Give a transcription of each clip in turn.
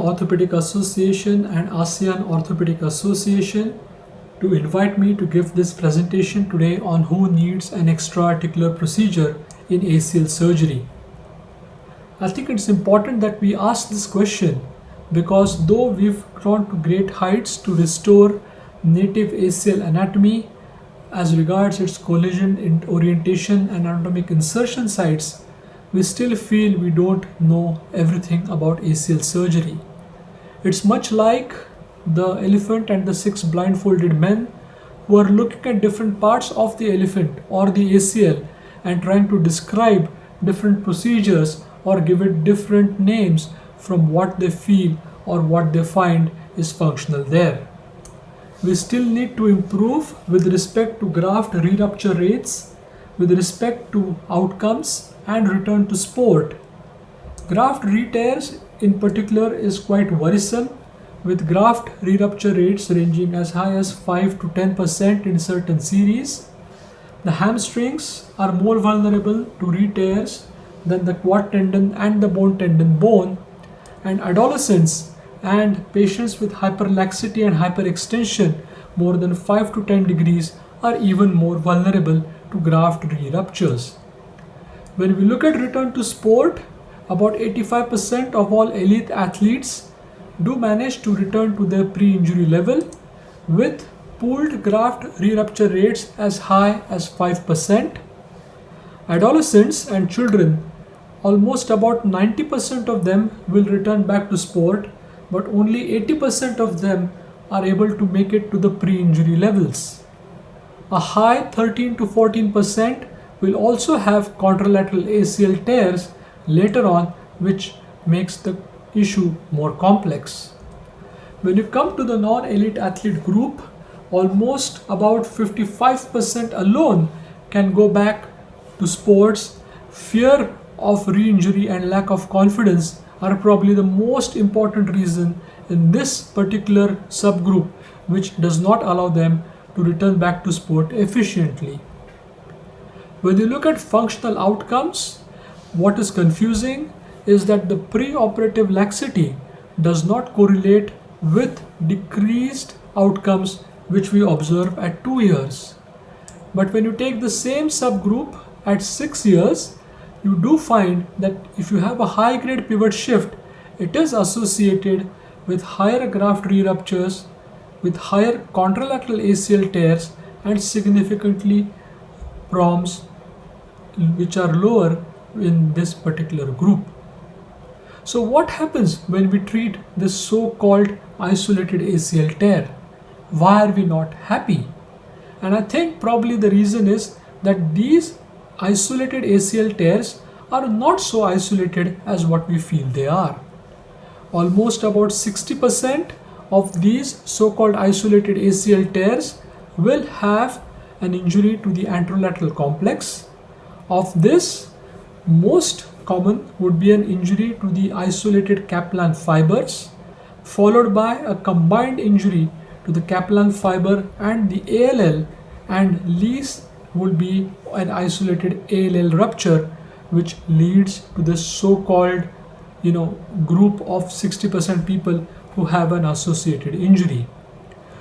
Orthopedic Association and ASEAN Orthopedic Association to invite me to give this presentation today on who needs an extra-articular procedure in ACL surgery. I think it's important that we ask this question because though we've gone to great heights to restore native ACL anatomy as regards its collision, orientation and anatomic insertion sites, we still feel we don't know everything about ACL surgery. It's much like the elephant and the 6 blindfolded men who are looking at different parts of the elephant or the ACL and trying to describe different procedures or give it different names from what they feel or what they find is functional there. We still need to improve with respect to graft re-rupture rates, with respect to outcomes and return to sport. Graft re-tears in particular is quite worrisome, with graft re-rupture rates ranging as high as 5 to 10% in certain series. The hamstrings are more vulnerable to re-tears than the quad tendon and the bone tendon bone, and adolescents and patients with hyperlaxity and hyperextension more than 5 to 10 degrees are even more vulnerable to graft re-ruptures. When we look at return to sport, about 85% of all elite athletes do manage to return to their pre-injury level, with pooled graft re-rupture rates as high as 5%. Adolescents and children, almost about 90% of them will return back to sport, but only 80% of them are able to make it to the pre-injury levels. A high 13 to 14% will also have contralateral ACL tears later on, which makes the issue more complex. When you come to the non-elite athlete group, almost about 55% alone can go back to sports. Fear of re-injury and lack of confidence are probably the most important reason in this particular subgroup, which does not allow them to return back to sport efficiently. When you look at functional outcomes, what is confusing is that the preoperative laxity does not correlate with decreased outcomes which we observe at 2 years. But when you take the same subgroup at 6 years, you do find that if you have a high grade pivot shift, it is associated with higher graft re-ruptures, with higher contralateral ACL tears and significantly PROMs which are lower in this particular group. So what happens when we treat this so-called isolated ACL tear? Why are we not happy? And I think probably the reason is that these isolated ACL tears are not so isolated as what we feel they are. Almost about 60% of these so-called isolated ACL tears will have an injury to the anterolateral complex. Of this, most common would be an injury to the isolated Kaplan fibers, followed by a combined injury to the Kaplan fiber and the ALL, and least would be an isolated ALL rupture, which leads to this so-called group of 60% people who have an associated injury.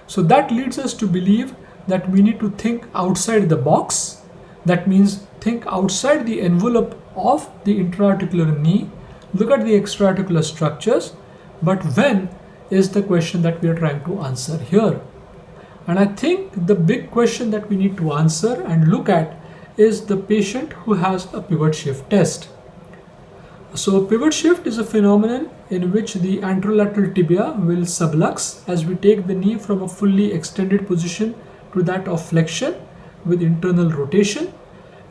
So that leads us to believe that we need to think outside the box. That means think outside the envelope of the intra-articular knee, look at the extra-articular structures, but when is the question that we are trying to answer here. And I think the big question that we need to answer and look at is the patient who has a pivot shift test. So a pivot shift is a phenomenon in which the anterolateral tibia will sublux as we take the knee from a fully extended position to that of flexion with internal rotation.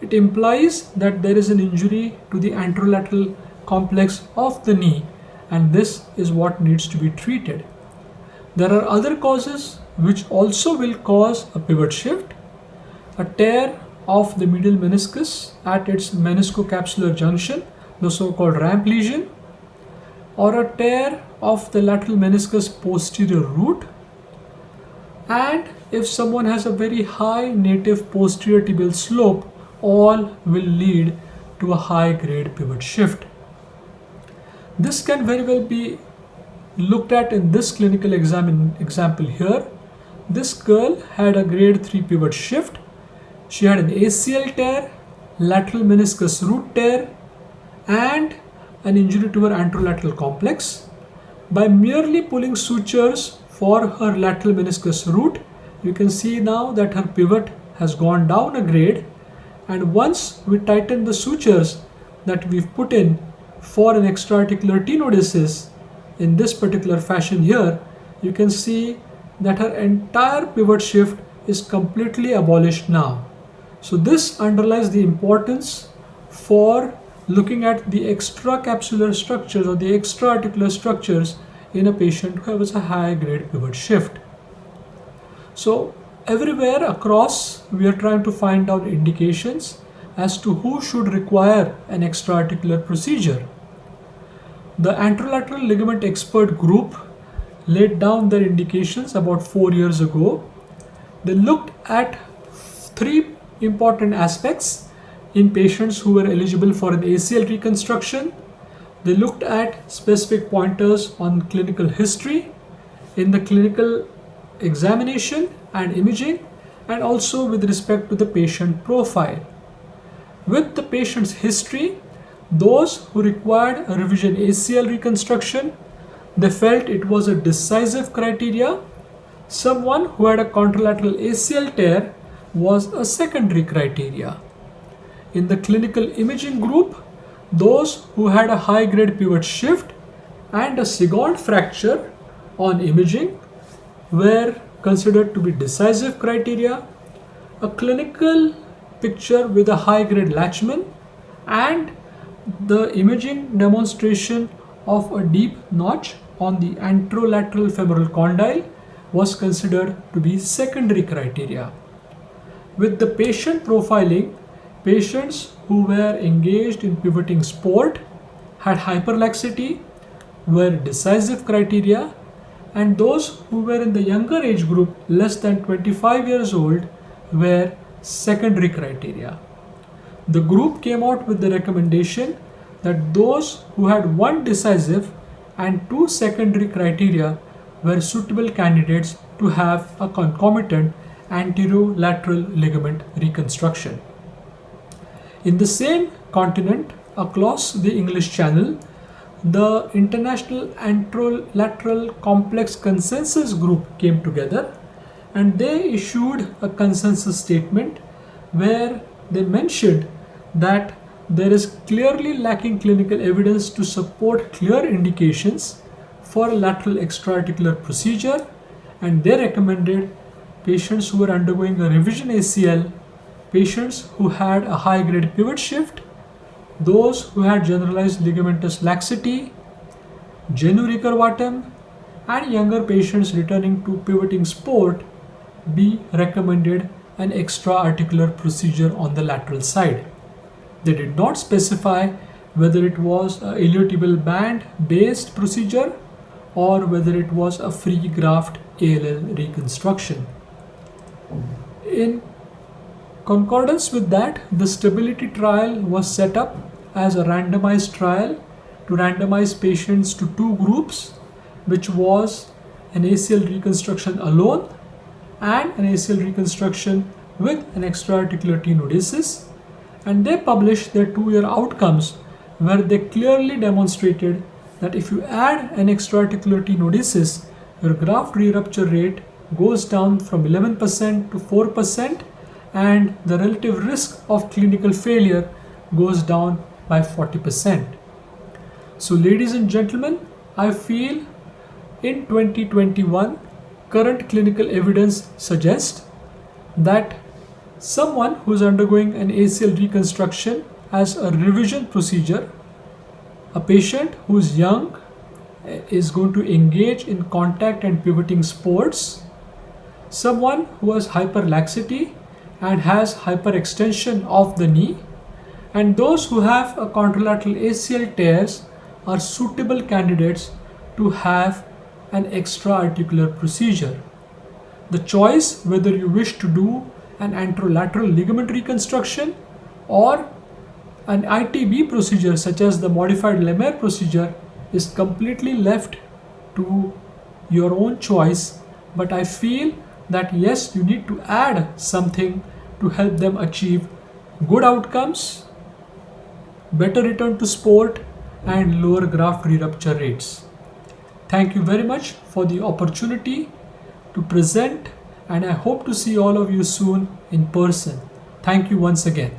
It implies that there is an injury to the anterolateral complex of the knee, and this is what needs to be treated. There are other causes which also will cause a pivot shift. A tear of the medial meniscus at its meniscocapsular junction, the so-called ramp lesion, or a tear of the lateral meniscus posterior root, and if someone has a very high native posterior tibial slope, all will lead to a high grade pivot shift. This can very well be looked at in this clinical example here, this girl had a grade 3 pivot shift. She had an ACL tear, lateral meniscus root tear, and an injury to her anterolateral complex. By merely pulling sutures for her lateral meniscus root, you can see now that her pivot has gone down a grade, and once we tighten the sutures that we've put in for an extraarticular tenodesis in this particular fashion here, you can see that her entire pivot shift is completely abolished now. So this underlies the importance for looking at the extracapsular structures or the extraarticular structures in a patient who has a high grade pivot shift. So everywhere across we are trying to find out indications as to who should require an extraarticular procedure. The anterolateral ligament expert group laid down their indications about 4 years ago. They looked at 3 important aspects in patients who were eligible for an ACL reconstruction. They looked at specific pointers on clinical history, in the clinical examination and imaging, and also with respect to the patient profile. With the patient's history, those who required a revision ACL reconstruction, they felt it was a decisive criteria. Someone who had a contralateral ACL tear was a secondary criteria. In the clinical imaging group, those who had a high grade pivot shift and a sigmoid fracture on imaging were considered to be decisive criteria. A clinical picture with a high grade Latchman and the imaging demonstration of a deep notch on the anterolateral femoral condyle was considered to be secondary criteria. With the patient profiling, patients who were engaged in pivoting sport, had hyperlaxity, were decisive criteria, and those who were in the younger age group, less than 25 years old, were secondary criteria. The group came out with the recommendation that those who had 1 decisive and 2 secondary criteria were suitable candidates to have a concomitant anterolateral ligament reconstruction. In the same continent, across the English Channel, the International Anterolateral Complex Consensus Group came together and they issued a consensus statement where they mentioned that there is clearly lacking clinical evidence to support clear indications for a lateral extraarticular procedure, and they recommended patients who were undergoing a revision ACL, patients who had a high grade pivot shift, those who had generalized ligamentous laxity, genu recurvatum, and younger patients returning to pivoting sport be recommended an extraarticular procedure on the lateral side. They did not specify whether it was a iliotibial band based procedure or whether it was a free graft ALL reconstruction. In concordance with that, the stability trial was set up as a randomized trial to randomize patients to 2 groups, which was an ACL reconstruction alone and an ACL reconstruction with an extraarticular tenodesis, and they published their 2-year outcomes where they clearly demonstrated that if you add an extraarticular tenodesis, your graft re-rupture rate goes down from 11% to 4%, and the relative risk of clinical failure goes down by 40%. So ladies and gentlemen, I feel in 2021, current clinical evidence suggests that someone who is undergoing an ACL reconstruction as a revision procedure, a patient who is young, is going to engage in contact and pivoting sports, someone who has hyperlaxity and has hyperextension of the knee, and those who have a contralateral ACL tears are suitable candidates to have an extraarticular procedure. The choice whether you wish to do an anterolateral ligament reconstruction or an ITB procedure such as the modified Lemaire procedure is completely left to your own choice, but I feel that yes, you need to add something to help them achieve good outcomes, better return to sport, and lower graft re-rupture rates. Thank you very much for the opportunity to present, and I hope to see all of you soon in person. Thank you once again.